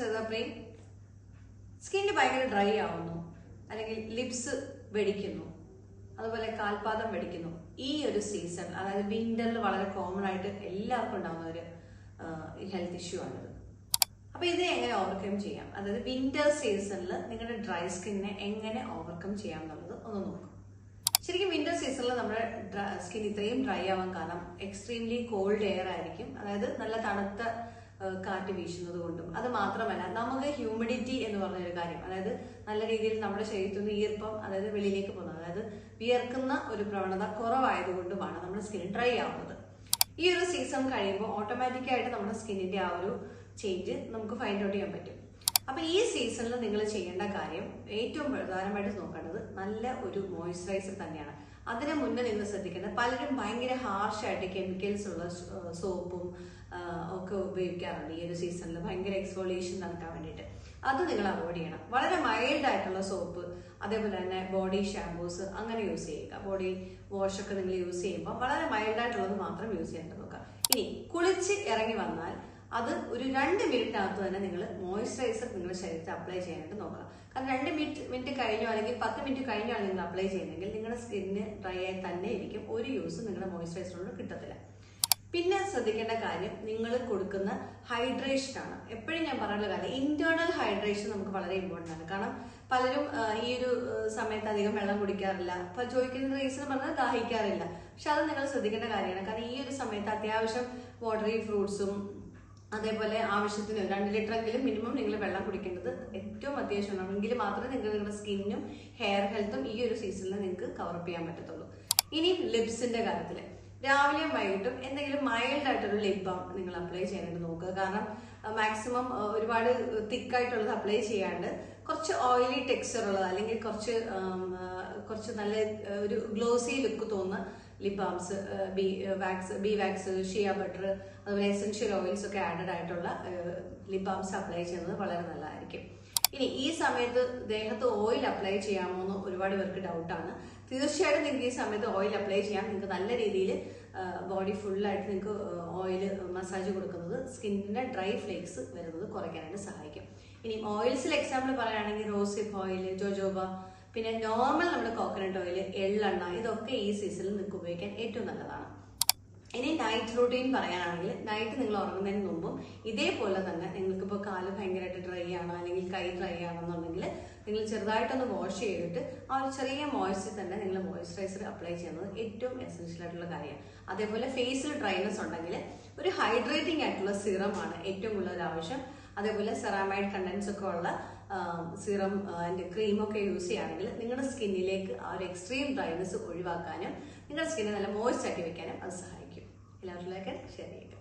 സേതാപ്രയും skin ഭയങ്കര dry ആവുന്നു, അല്ലെങ്കിൽ ലിപ്സ് വെടിക്കുന്നു, അതുപോലെ കാൽപാദം വെടിക്കുന്നു, ഈ ഒരു സീസൺ അതായത് വിന്ററിൽ വളരെ കോമൺ ആയിട്ട് എല്ലാവർക്കും ഉണ്ടാകുന്ന ഒരു ഹെൽത്ത് ഇഷ്യൂ ആണിത്. അപ്പൊ ഇത് എങ്ങനെ ഓവർകം ചെയ്യാം, അതായത് വിന്റർ സീസണിൽ നിങ്ങളുടെ ഡ്രൈ സ്കിന്നിനെ എങ്ങനെ ഓവർകം ചെയ്യാം എന്നുള്ളത് ഒന്ന് നോക്കാം. ശരിക്കും വിന്റർ സീസണിൽ നമ്മുടെ സ്കിൻ ഇത്രയും ഡ്രൈ ആവാൻ കാരണം എക്സ്ട്രീംലി കോൾഡ് എയർ ആയിരിക്കും, അതായത് നല്ല തണുത്ത കാറ്റ് വീശുന്നത് കൊണ്ടും. അത് മാത്രമല്ല നമുക്ക് ഹ്യൂമിഡിറ്റി എന്ന് പറഞ്ഞൊരു കാര്യം, അതായത് നല്ല രീതിയിൽ നമ്മുടെ ശരീരത്തിൽ നിന്ന് ഈർപ്പം അതായത് വെളിയിലേക്ക് പോകുന്നത്, അതായത് വിയർക്കുന്ന ഒരു പ്രവണത കുറവായതുകൊണ്ടുമാണ് നമ്മുടെ സ്കിൻ ഡ്രൈ ആവുന്നത്. ഈ ഒരു സീസൺ കഴിയുമ്പോൾ ഓട്ടോമാറ്റിക്കായിട്ട് നമ്മുടെ സ്കിന്നിന്റെ ആ ഒരു ചേഞ്ച് നമുക്ക് ഫൈൻഡ് ഔട്ട് ചെയ്യാൻ പറ്റും. അപ്പൊ ഈ സീസണിൽ നിങ്ങൾ ചെയ്യേണ്ട കാര്യം ഏറ്റവും പ്രധാനമായിട്ട് നോക്കേണ്ടത് നല്ല ഒരു മോയ്സ്ചറൈസർ തന്നെയാണ്. അതിന് മുന്നേ നിങ്ങൾ ശ്രദ്ധിക്കേണ്ടത്, പലരും ഭയങ്കര ഹാർഷായിട്ട് കെമിക്കൽസ് ഉള്ള സോപ്പും ഒക്കെ ഉപയോഗിക്കാറുണ്ട് ഈ ഒരു സീസണിൽ ഭയങ്കര എക്സ്ഫോളിയേഷൻ നടക്കാൻ വേണ്ടിയിട്ട്. അത് നിങ്ങൾ അവോയ്ഡ് ചെയ്യണം. വളരെ മൈൽഡ് ആയിട്ടുള്ള സോപ്പ്, അതേപോലെ തന്നെ ബോഡി ഷാംപൂസ് അങ്ങനെ യൂസ് ചെയ്യുക. ബോഡി വാഷ് ഒക്കെ നിങ്ങൾ യൂസ് ചെയ്യുമ്പോൾ വളരെ മൈൽഡ് ആയിട്ടുള്ളത് മാത്രം യൂസ് ചെയ്യാൻ നോക്കുക. ഇനി കുളിച്ച് ഇറങ്ങി വന്നാൽ അത് ഒരു 2 മിനിറ്റിനകത്ത് തന്നെ നിങ്ങൾ മോയ്സ്ചറൈസർ നിങ്ങളുടെ ശരീരത്തിൽ അപ്ലൈ ചെയ്യാനായിട്ട് നോക്കുക. കാരണം 2 മിനിറ്റ് കഴിഞ്ഞോ അല്ലെങ്കിൽ 10 മിനിറ്റ് കഴിഞ്ഞോ നിങ്ങൾ അപ്ലൈ ചെയ്യുന്നെങ്കിൽ നിങ്ങളുടെ സ്കിന്നിന് ഡ്രൈ ആയി തന്നെ ഇരിക്കും, ഒരു യൂസ് നിങ്ങളുടെ മോയ്സ്ചറൈസറിനോട് കിട്ടത്തില്ല. പിന്നെ ശ്രദ്ധിക്കേണ്ട കാര്യം നിങ്ങൾ കൊടുക്കുന്ന ഹൈഡ്രേഷൻ ആണ്. എപ്പോഴും ഞാൻ പറയുന്ന കാര്യം ഇന്റേണൽ ഹൈഡ്രേഷൻ നമുക്ക് വളരെ ഇമ്പോർട്ടൻ്റ് ആണ്. കാരണം പലരും ഈ ഒരു സമയത്ത് അധികം വെള്ളം കുടിക്കാറില്ല. അപ്പൊ ചോദിക്കുന്ന റീസൺ പറഞ്ഞാൽ ദാഹിക്കാറില്ല. പക്ഷെ അത് നിങ്ങൾ ശ്രദ്ധിക്കേണ്ട കാര്യമാണ്. കാരണം ഈ ഒരു സമയത്ത് അത്യാവശ്യം വാട്ടറി ഫ്രൂട്ട്സും അതേപോലെ ആവശ്യത്തിന് 2 ലിറ്ററെങ്കിലും മിനിമം നിങ്ങൾ വെള്ളം കുടിക്കേണ്ടത് ഏറ്റവും അത്യാവശ്യമാണ്. എങ്കിൽ മാത്രമേ നിങ്ങളുടെ സ്കിന്നും ഹെയർ ഹെൽത്തും ഈ ഒരു സീസണിൽ നിങ്ങൾക്ക് കവറപ്പ് ചെയ്യാൻ പറ്റത്തുള്ളൂ. ഇനി ലിപ്സിന്റെ കാര്യത്തിൽ രാവിലെയും വൈകിട്ടും എന്തെങ്കിലും മൈൽഡ് ആയിട്ടൊരു ലിപ് ബാം നിങ്ങൾ അപ്ലൈ ചെയ്യാനായിട്ട് നോക്കുക. കാരണം മാക്സിമം ഒരുപാട് തിക്കായിട്ടുള്ളത് അപ്ലൈ ചെയ്യാണ്ട് കുറച്ച് ഓയിലി ടെക്സ്ചർ ഉള്ളത് അല്ലെങ്കിൽ കുറച്ച് നല്ല ഒരു ഗ്ലോസി ലുക്ക് തോന്നുന്ന lip balms, bee wax, shea butter, അതുപോലെ എസെൻഷ്യൽ ഓയിൽസ് ഒക്കെ ആഡഡ് ആയിട്ടുള്ള ലിപ് ബാംസ് അപ്ലൈ ചെയ്യുന്നത് വളരെ നല്ലതായിരിക്കും. ഇനി ഈ സമയത്ത് ദേഹത്ത് ഓയിൽ അപ്ലൈ ചെയ്യാമോ എന്ന് ഒരുപാട് പേർക്ക് ഡൗട്ടാണ്. തീർച്ചയായിട്ടും നിങ്ങൾക്ക് ഈ സമയത്ത് ഓയിൽ അപ്ലൈ ചെയ്യാം. നിങ്ങൾക്ക് നല്ല രീതിയിൽ ബോഡി ഫുള്ളായിട്ട് നിങ്ങൾക്ക് ഓയിൽ മസാജ് കൊടുക്കുന്നത് സ്കിന്നിന്റെ ഡ്രൈ ഫ്ലേക്സ് വരുന്നത് കുറയ്ക്കാനായിട്ട് സഹായിക്കും. ഇനി ഓയിൽസിൽ എക്സാമ്പിൾ പറയുകയാണെങ്കിൽ റോസിപ്പ് ഓയിൽ, ജോജോബ, പിന്നെ നോർമൽ നമ്മുടെ കോക്കനട്ട് ഓയിൽ, എള്ളെണ്ണ, ഇതൊക്കെ ഈ സീസണിൽ നിങ്ങൾക്ക് ഉപയോഗിക്കാൻ ഏറ്റവും നല്ലതാണ്. ഇനി നൈറ്റ് റൂട്ടീൻ പറയാനാണെങ്കിൽ നൈറ്റ് നിങ്ങൾ ഉറങ്ങുന്നതിന് മുമ്പും ഇതേപോലെ തന്നെ നിങ്ങൾക്കിപ്പോൾ കാല് ഭയങ്കരമായിട്ട് ഡ്രൈ ആണ് അല്ലെങ്കിൽ കൈ ഡ്രൈ ആണെന്നുണ്ടെങ്കിൽ നിങ്ങൾ ചെറുതായിട്ടൊന്ന് വാഷ് ചെയ്തിട്ട് ആ ഒരു ചെറിയ മോയ്സ്ചർ തന്നെ നിങ്ങൾ മോയ്സ്ചറൈസർ അപ്ലൈ ചെയ്യുന്നത് ഏറ്റവും എസെൻഷ്യൽ ആയിട്ടുള്ള കാര്യമാണ്. അതേപോലെ ഫേസിൽ ഡ്രൈനെസ് ഉണ്ടെങ്കിൽ ഒരു ഹൈഡ്രേറ്റിംഗ് ആയിട്ടുള്ള സിറം ആണ് ഏറ്റവും കൂടുതൽ ആവശ്യം. അതേപോലെ സെറാമൈഡ് കണ്ടൻസ് ഒക്കെ ഉള്ള സിറം ആൻഡ് ക്രീമൊക്കെ യൂസ് ചെയ്യുകയാണെങ്കിൽ നിങ്ങളുടെ സ്കിന്നിലേക്ക് ആ ഒരു എക്സ്ട്രീം ഡ്രൈനെസ് ഒഴിവാക്കാനും നിങ്ങളുടെ സ്കിന്നെ നല്ല മോയ്സ്റ്റ് ആക്കി വെക്കാനും അത് സഹായിക്കും. എല്ലാവരിലേക്കും ഷെയർ ചെയ്യുക.